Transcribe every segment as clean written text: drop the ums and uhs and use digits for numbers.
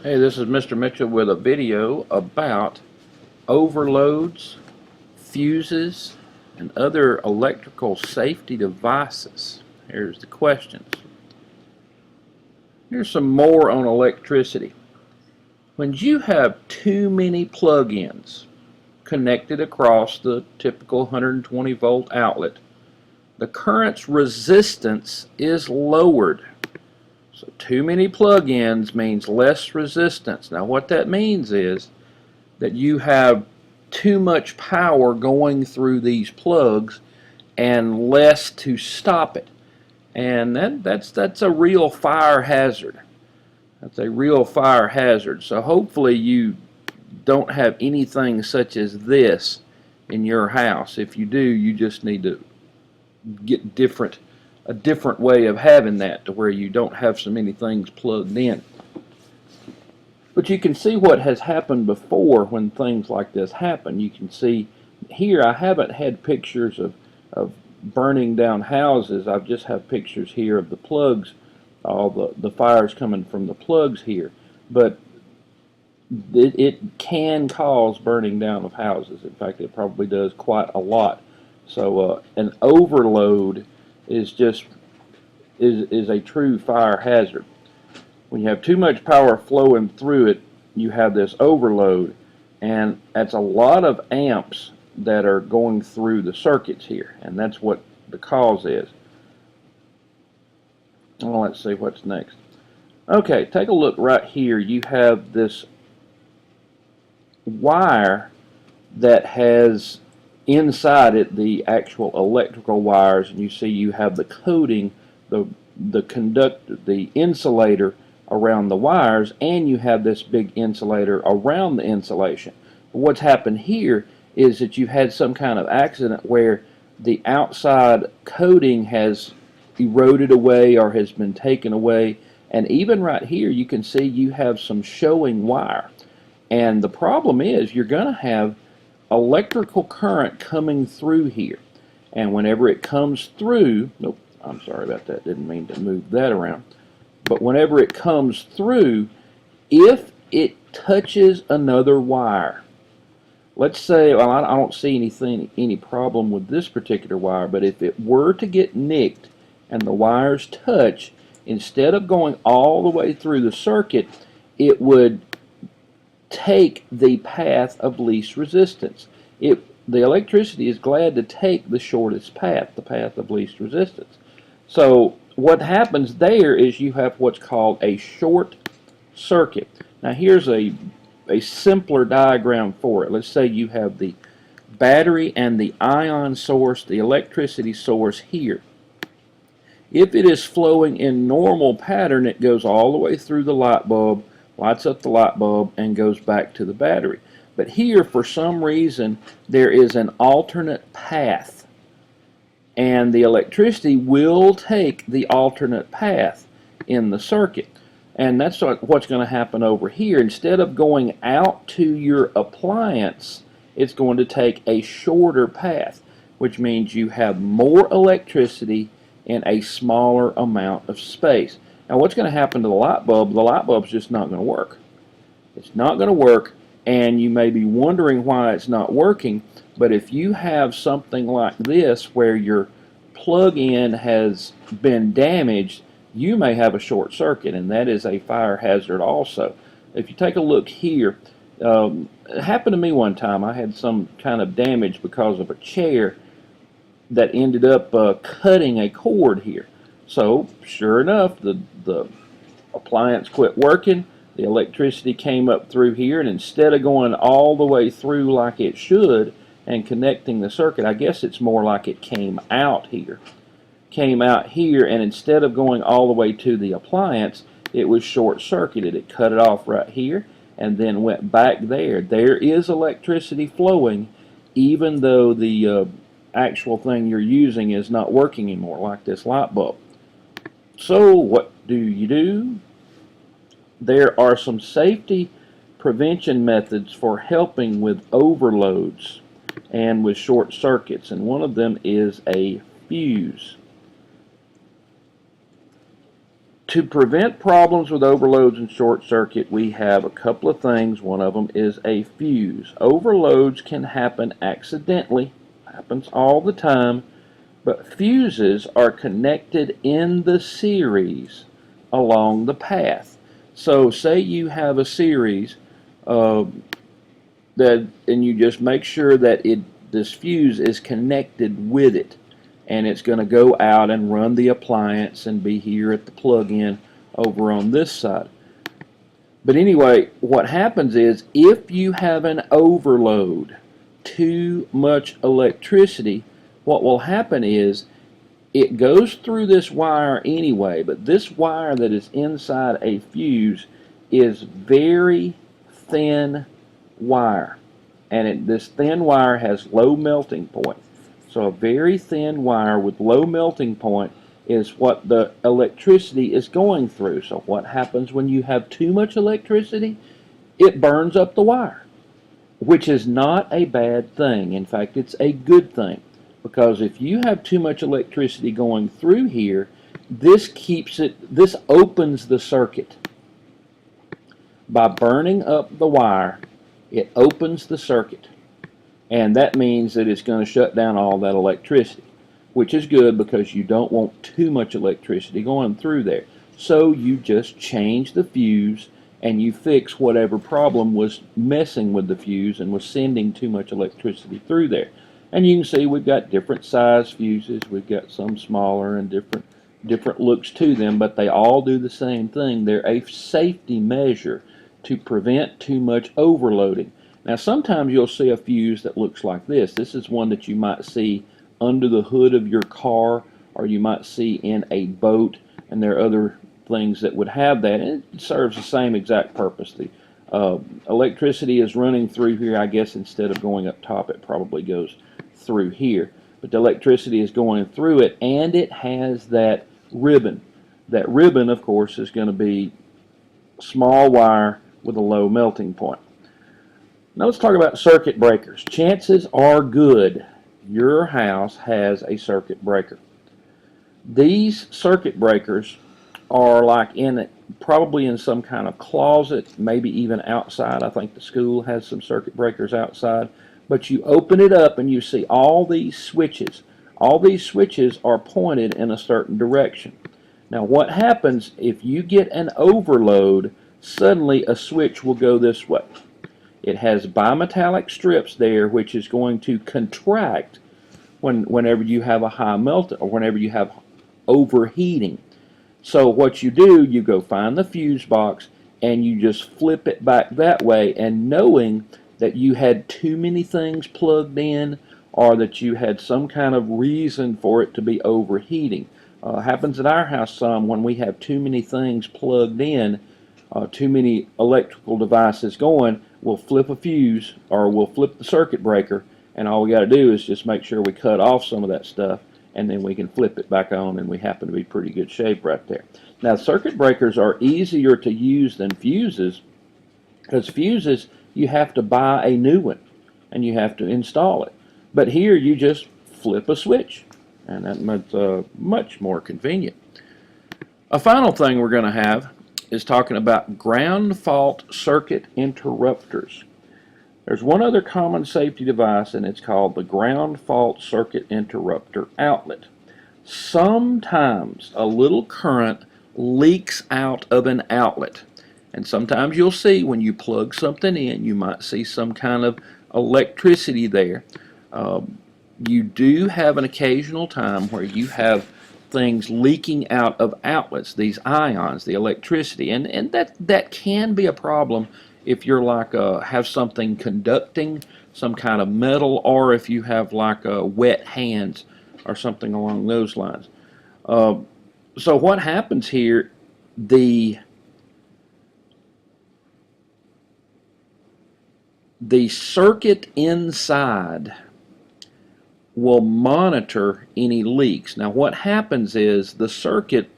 Hey, this is Mr. Mitchell with a video about overloads, fuses, and other electrical safety devices. Here's the questions. Here's some more on electricity. When you have too many plug-ins connected across the typical 120 volt outlet, the current's resistance is lowered. So too many plug-ins means less resistance. Now what that means is that you have too much power going through these plugs and less to stop it. And that's a real fire hazard. That's a real fire hazard. So hopefully you don't have anything such as this in your house. If you do, you just need to get a different way of having that to where you don't have so many things plugged in. But you can see what has happened before when things like this happen. You can see here I haven't had pictures of burning down houses. I just have pictures here of the plugs, all the fires coming from the plugs here. But it can cause burning down of houses. In fact, it probably does quite a lot. So an overload is a true fire hazard. When you have too much power flowing through it, you have this overload, and that's a lot of amps that are going through the circuits here, and that's what the cause is. Well, let's see what's next. Okay, take a look right here. You have this wire that has inside it the actual electrical wires, and you see you have the coating, the conductor, the insulator around the wires, and you have this big insulator around the insulation. But what's happened here is that you've had some kind of accident where the outside coating has eroded away or has been taken away, and even right here you can see you have some showing wire. And the problem is you're going to have electrical current coming through here, and whenever it comes through, nope, I'm sorry about that, didn't mean to move that around, but whenever it comes through, if it touches another wire, let's say, well, I don't see any problem with this particular wire, but if it were to get nicked and the wires touch, instead of going all the way through the circuit, it would take the path of least resistance. The electricity is glad to take the shortest path, the path of least resistance. So what happens there is you have what's called a short circuit. Now here's a simpler diagram for it. Let's say you have the battery and the ion source, the electricity source here. If it is flowing in normal pattern, it goes all the way through the light bulb, lights up the light bulb, and goes back to the battery. But here, for some reason, there is an alternate path, and the electricity will take the alternate path in the circuit. And that's what's going to happen over here. Instead of going out to your appliance, it's going to take a shorter path, which means you have more electricity in a smaller amount of space. Now what's going to happen to the light bulb? The light bulb's just not going to work. It's not going to work, and you may be wondering why it's not working, but if you have something like this where your plug-in has been damaged, you may have a short circuit, and that is a fire hazard also. If you take a look here, it happened to me one time. I had some kind of damage because of a chair that ended up cutting a cord here. So sure enough, the appliance quit working, the electricity came up through here, and instead of going all the way through like it should and connecting the circuit, I guess it's more like it came out here, and instead of going all the way to the appliance, it was short-circuited. It cut it off right here and then went back there. There is electricity flowing even though the actual thing you're using is not working anymore, like this light bulb. So what do? There are some safety prevention methods for helping with overloads and with short circuits, and one of them is a fuse. To prevent problems with overloads and short circuit, we have a couple of things. One of them is a fuse. Overloads can happen accidentally, happens all the time, but fuses are connected in the series along the path. So say you have a series and you just make sure that this fuse is connected with it, and it's going to go out and run the appliance and be here at the plug-in over on this side. But anyway, what happens is if you have an overload, too much electricity, what will happen is it goes through this wire anyway, but this wire that is inside a fuse is very thin wire, and this thin wire has low melting point. So a very thin wire with low melting point is what the electricity is going through. So what happens when you have too much electricity? It burns up the wire, which is not a bad thing. In fact, it's a good thing, because if you have too much electricity going through here, this opens the circuit. By burning up the wire, it opens the circuit. And that means that it's going to shut down all that electricity, which is good because you don't want too much electricity going through there. So you just change the fuse and you fix whatever problem was messing with the fuse and was sending too much electricity through there. And you can see we've got different size fuses. We've got some smaller and different looks to them, but they all do the same thing. They're a safety measure to prevent too much overloading. Now sometimes you'll see a fuse that looks like this. This is one that you might see under the hood of your car, or you might see in a boat, and there are other things that would have that, and it serves the same exact purpose. The electricity is running through here. I guess instead of going up top, it probably goes through here. But the electricity is going through it, and it has that ribbon. That ribbon, of course, is going to be small wire with a low melting point. Now let's talk about circuit breakers. Chances are good your house has a circuit breaker. These circuit breakers are like probably in some kind of closet, maybe even outside. I think the school has some circuit breakers outside. But you open it up and you see all these switches. All these switches are pointed in a certain direction. Now what happens if you get an overload, suddenly a switch will go this way. It has bimetallic strips there, which is going to contract whenever you have a high melt or whenever you have overheating. So what you do, you go find the fuse box and you just flip it back that way, and knowing that you had too many things plugged in or that you had some kind of reason for it to be overheating. Happens at our house some when we have too many things plugged in, too many electrical devices going. We'll flip a fuse or we'll flip the circuit breaker, and all we got to do is just make sure we cut off some of that stuff, and then we can flip it back on, and we happen to be pretty good shape right there. Now circuit breakers are easier to use than fuses, because fuses you have to buy a new one and you have to install it. But here you just flip a switch, and that's much more convenient. A final thing we're going to have is talking about ground fault circuit interrupters. There's one other common safety device, and it's called the ground fault circuit interrupter outlet. Sometimes a little current leaks out of an outlet, and sometimes you'll see when you plug something in, you might see some kind of electricity there. You do have an occasional time where you have things leaking out of outlets, these ions, the electricity, and that can be a problem if you're like have something conducting, some kind of metal, or if you have like wet hands or something along those lines. So what happens here, the circuit inside will monitor any leaks. Now what happens is the circuit,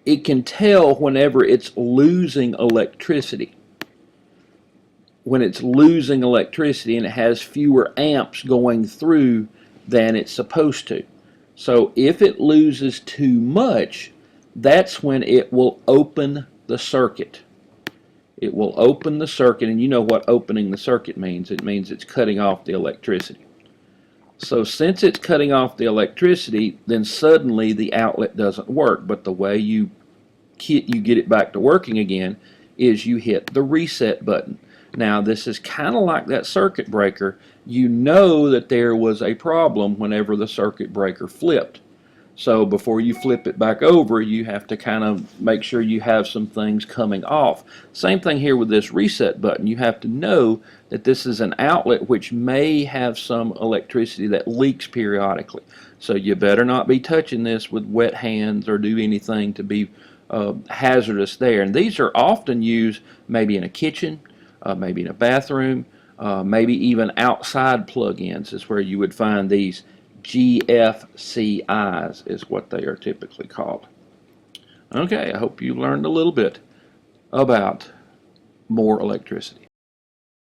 it can tell whenever it's losing electricity. When it's losing electricity and it has fewer amps going through than it's supposed to. So if it loses too much, that's when it will open the circuit. It will open the circuit, and you know what opening the circuit means. It means it's cutting off the electricity. So since it's cutting off the electricity, then suddenly the outlet doesn't work. But the way you get it back to working again is you hit the reset button. Now this is kind of like that circuit breaker. You know that there was a problem whenever the circuit breaker flipped. So before you flip it back over, you have to kind of make sure you have some things coming off. Same thing here with this reset button. You have to know that this is an outlet which may have some electricity that leaks periodically. So you better not be touching this with wet hands or do anything to be hazardous there. And these are often used maybe in a kitchen, maybe in a bathroom, maybe even outside plug-ins is where you would find these. GFCIs is what they are typically called. Okay, I hope you learned a little bit about more electricity.